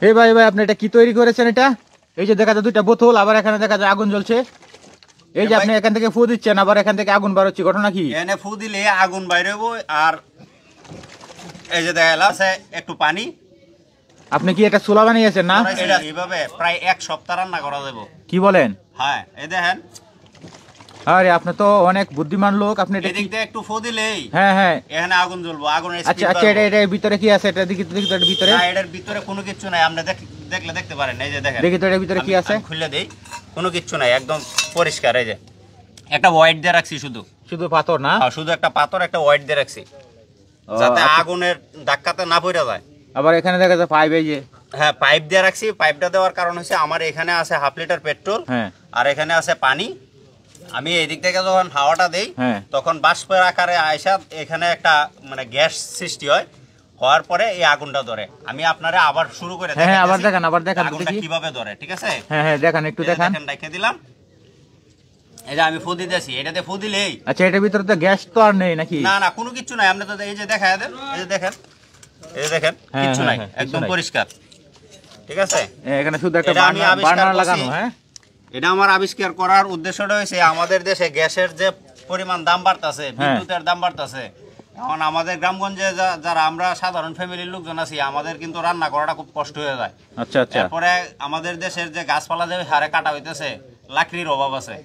এই ভাই ভাই আপনি এটা কি তৈরি করেছেন? এটা এই যে দেখা যায় দুইটা বোতল, আবার এখানে দেখা যায় আগুন জ্বলছে। এই যে আপনি এখান থেকে ফু দিচ্ছেন, আবার এখান থেকে আগুন বার হচ্ছে, ঘটনা কি? এখানে ফু দিলে আগুন বাইরে হইব। আর এই যে দেখা আছে একটু পানি। আপনি কি এটা চুলা বানিয়েছেন না? এটা এইভাবে প্রায় 1 সপ্তাহ রান্না করা যাবে। কি বলেন? হ্যাঁ, এই দেখেন। আরে আপনি তো অনেক বুদ্ধিমান লোক। আপনি এটা এদিক দিয়ে একটু ফু দিলেই হ্যাঁ হ্যাঁ এখানে আগুন জ্বলবো, আগুনের আচ্ছা স্পিড আচ্ছা, বাড়বে। এটা ভিতরে কি আছে? এটা দেখি তো, দেখি তো এটার ভিতরে। না, এটার ভিতরে কোনো কিছু নাই। আপনি দেখলে দেখতে পারেন। এই যে দেখেন, দেখি তো এটার ভিতরে কি আছে। আমি খুলে দেই। কোনো কিছু নাই, একদম পরিষ্কার। এই যে একটা হোয়াইট দিয়ে রাখছি, শুধু পাথর না? শুধু একটা পাথর, একটা হোয়াইট দিয়ে রাখছি, যাতে আচ্ছা। আগুনের ধাক্কাতে না পড়ে যায়। আবার এখানে দেখা যায় পাইপ। এই যে হ্যাঁ, পাইপ দিয়ে রাখছি। পাইপটা দেওয়ার কারণ হচ্ছে আমার এখানে আছে 1/2 লিটার পেট্রোল, হ্যাঁ, আর এখানে আছে পানি। আমি এদিক থেকে যখন হাওয়াটা দেই, হ্যাঁ, তখন বাষ্পের আকারে আয়সা এখানে একটা মানে গ্যাস সৃষ্টি হয়। হওয়ার পরে এই আগুনটা ধরে। আমি আপনারে আবার শুরু করে হ্যাঁ, আবার দেখাইতেছি দেখান, আবার দেখান আগুনটা দেখি কিভাবে ধরে। ঠিক আছে? হ্যাঁ হ্যাঁ, দেখান, একটু দেখান। রেখে দিলাম। এই যে আমি ফু দিতেছি, এটাতে ফু দিলেই। আচ্ছা, এটার ভিতরে তো গ্যাস তো আর নেই নাকি? না না, কোনো কিছু নাই। আপনি তো এই যে দেখায় দেন, এই যে দেখেন, এই যে দেখেন, হ্যাঁ, কিছু নাই, হ্যাঁ, একদম কিছু নাই। পরিষ্কার। ঠিক আছে? এখানে শুধু একটা এটা আমি আবিষ্কার বার্নার করছি। লাগানো। হ্যাঁ, এটা আমার আবিষ্কার করার উদ্দেশ্যটা হয়েছে আমাদের দেশে গ্যাসের যে পরিমাণ দাম বাড়তেছে, বিদ্যুতের দাম বাড়তেছে। এখন আমাদের গ্রামগঞ্জে যারা আমরা সাধারণ ফ্যামিলির লোকজন আছি, আমাদের কিন্তু রান্না করাটা খুব কষ্ট হয়ে যায়। আচ্ছা আচ্ছা। তারপরে আমাদের দেশের যে গাছপালা যে হারে কাটা হইতেছে, লাকড়ির অভাব আছে।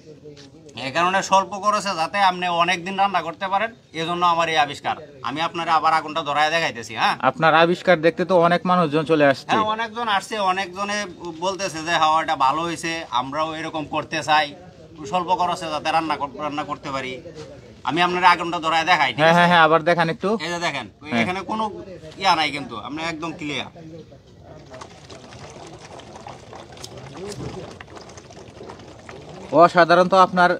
এই কারণে স্বল্প খরচে যাতে আপনি অনেকদিন রান্না করতে পারেন, এজন্য আমার এই আবিষ্কার। আমি আপনারা আবার আগুনটা ধরায় দেখাইতেছি। হ্যাঁ, আপনার আবিষ্কার দেখতে তো অনেক মানুষজন চলে আসছে। হ্যাঁ, অনেকজন আসছে। অনেকজনে বলতেছে যে হাওয়াটা ভালো হয়েছে, আমরাও এরকম করতে চাই, স্বল্প খরচে যাতে রান্না করতে পারি। আমি আপনার আগুনটা ধরায় দেখাই। হ্যাঁ হ্যাঁ হ্যাঁ, আবার দেখান একটু। এই যে দেখেন, এখানে কোনো ইয়া নাই, কিন্তু আপনি একদম ক্লিয়ার। অসাধারণত আপনার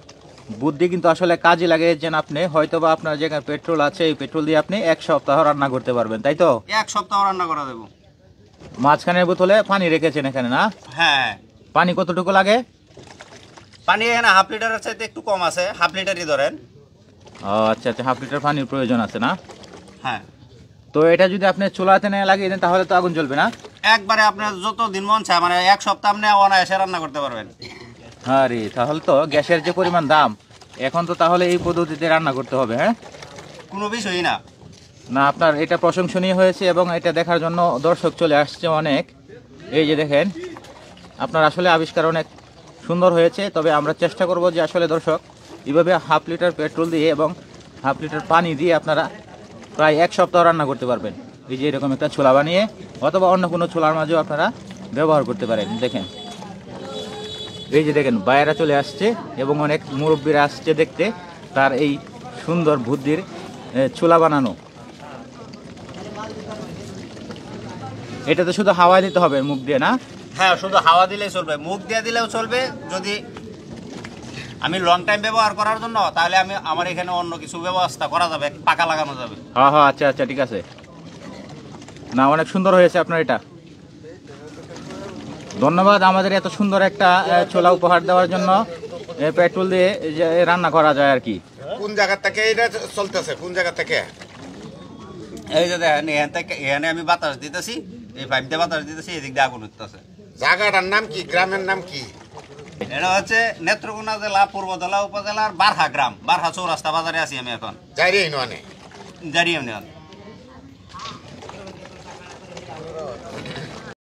বুদ্ধি কিন্তু আসলে কাজে লাগিয়েছেন আপনি। হয়তো বা আপনার যেখানে পেট্রোল আছে, এই পেট্রোল দিয়ে আপনি 1 সপ্তাহ রান্না করতে পারবেন, তাই তো? 1 সপ্তাহ রান্না করা দেবো। মাঝখানের বোতলে পানি রেখেছেন এখানে না? হ্যাঁ। পানি কতটুকু লাগে? পানি এখানে 1/2 লিটারের চাইতে একটু কম আছে, 1/2 লিটারই ধরেন। ও আচ্ছা আচ্ছা, 1/2 লিটার পানির প্রয়োজন আছে না? হ্যাঁ। তো এটা যদি আপনি চুলাতে না লাগিয়ে দেন তাহলে তো আগুন জ্বলবে না? একবারে আপনার যত দিন মন চায়, মানে 1 সপ্তাহ আপনি অনায়াসে রান্না করতে পারবেন। আরে তাহলে তো গ্যাসের যে পরিমাণ দাম, এখন তো তাহলে এই পদ্ধতিতে রান্না করতে হবে। হ্যাঁ, কোনো বিষয়ই না। না, আপনার এটা প্রশংসনীয় হয়েছে এবং এটা দেখার জন্য দর্শক চলে আসছে অনেক। এই যে দেখেন, আপনার আসলে আবিষ্কার অনেক সুন্দর হয়েছে। তবে আমরা চেষ্টা করব যে আসলে দর্শক এইভাবে 1/2 লিটার পেট্রোল দিয়ে এবং 1/2 লিটার পানি দিয়ে আপনারা প্রায় 1 সপ্তাহ রান্না করতে পারবেন। এই যে এরকম একটা ছোলা বানিয়ে, অথবা অন্য কোনো ছোলার মাঝেও আপনারা ব্যবহার করতে পারেন। দেখেন, এই যে দেখেন বাইরা চলে আসছে এবং অনেক মুরব্বীরা আসছে দেখতে তার এই সুন্দর বুদ্ধির ছোলা বানানো। এটাতে শুধু হাওয়া দিতে হবে মুখ দিয়ে, না? হ্যাঁ, শুধু হাওয়া দিলেই চলবে, মুখ দিয়ে দিলেও চলবে। যদি আমি লং টাইম ব্যবহার করার জন্য, তাহলে আমার এখানে অন্য কিছু ব্যবস্থা করা যাবে, পাকা লাগানো যাবে। হ্যাঁ হ্যাঁ, আচ্ছা আচ্ছা, ঠিক আছে। না, অনেক সুন্দর হয়েছে আপনার এটা। ধন্যবাদ আমাদের এত সুন্দর একটা ছোলা উপহার দেওয়ার জন্য। পেট্রোল দিয়ে যে রান্না করা যায় আর কি। কোন জায়গা থেকে এটা চলতেছে? কোন জায়গা থেকে? এই যে দেখেন, এখানে আমি বাতাস দিতেছি, এই পাইপ দিয়ে বাতাস দিতেছি, এদিক দিয়ে আগুন উঠতেছে। জায়গাটার নাম কি? গ্রামের নাম কি? এটা হচ্ছে নেত্রকোনা জেলা পূর্বদলা উপজেলার বারহা গ্রাম, বারহা চৌরাস্তা বাজারে আছি আমি এখন। যাইরে নয় জারি এমনি।